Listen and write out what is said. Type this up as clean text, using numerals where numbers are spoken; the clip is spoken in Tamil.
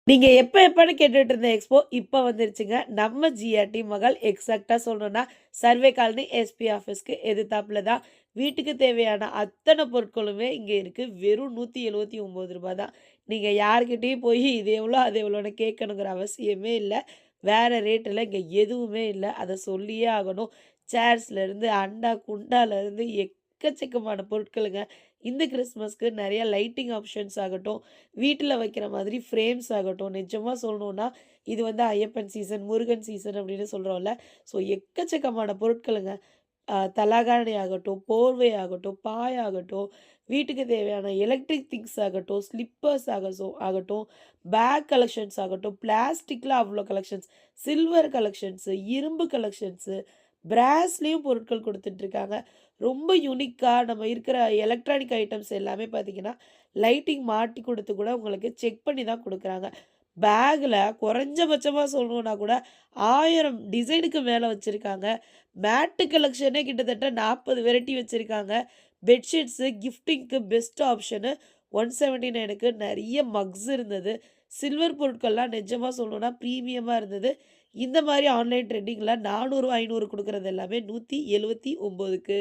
நீங்க எப்பன்னு கேட்டுட்டு இருந்த எக்ஸ்போ இப்ப வந்துருச்சுங்க. நம்ம ஜிஆர்டி மகால் எக்ஸாக்ட்டா சொல்லணும்னா, சர்வே காலனி எஸ்பி ஆஃபீஸ்க்கு எதிர்த்தாப்புல தான். வீட்டுக்கு தேவையான அத்தன பொருட்களுமே இங்க இருக்கு. வெறும் ரூ. 179 தான். நீங்க யார்கிட்டயும் போய் இது எவ்வளோ, அது எவ்வளோன்னு கேட்கணுங்கிற அவசியமே இல்ல. வேற ரேட்ல இங்க எதுவுமே இல்ல. அத சொல்லியே ஆகணும். சேர்ஸ்லேருந்து, அண்டா, குண்டாலருந்து எக்கச்சக்கமான பொருட்களுங்க. இந்த கிறிஸ்மஸ்க்கு நெறைய லைட்டிங் ஆப்ஷன்ஸ் ஆகட்டும், வீட்ல வைக்கிற மாதிரி ஃப்ரேம்ஸ் ஆகட்டும், நிஜமா சொல்லணும்னா, இது வந்து ஐயப்பன் சீசன், முருகன் சீசன் அப்படின்னு சொல்றோம்ல. ஸோ எக்கச்சக்கமான பொருட்களுங்க. தலகாணி ஆகட்டும், போர்வை ஆகட்டும், பாய் ஆகட்டும், வீட்டுக்கு தேவையான எலக்ட்ரிக் திங்ஸ் ஆகட்டும், ஸ்லிப்பர்ஸ் ஆகட்டும், பேக் கலெக்ஷன்ஸ் ஆகட்டும், பிளாஸ்டிக்ல அவ்ளோ கலெக்ஷன்ஸ், சில்வர் கலெக்ஷன்ஸு, இரும்பு கலெக்ஷன்ஸு, பிராஸ்லயும் பொருட்கள் குடுத்துட்டுருக்காங்க. ரொம்ப யூனிக்கா நம்ம இருக்கிற எலக்ட்ரானிக் ஐட்டம்ஸ் எல்லாமே பார்த்தீங்கன்னா, லைட்டிங் மாட்டி குடுத்து கூட உங்களுக்கு செக் பண்ணி தான் குடுக்குறாங்க. பேக்ல குறைஞ்சபட்சமா சொல்லணும்னா கூட 1000 டிசைனுக்கு மேல வச்சிருக்காங்க. மேட்டு கலெக்ஷனே கிட்டத்தட்ட 40 வெரைட்டி வச்சிருக்காங்க. பெட்ஷீட்ஸு கிஃப்டிங்க்கு பெஸ்ட் ஆப்ஷனு 179க்கு நெறைய மக்ஸ் இருந்தது. சில்வர் பொருட்கள்லாம் நிஜமா சொல்லணும்னா பிரீமியமா இருந்தது. இந்த மாரி ஆன்லைன் ட்ரெண்டிங்ல 400, 500 குடுக்குறது எல்லாமே 179க்கு.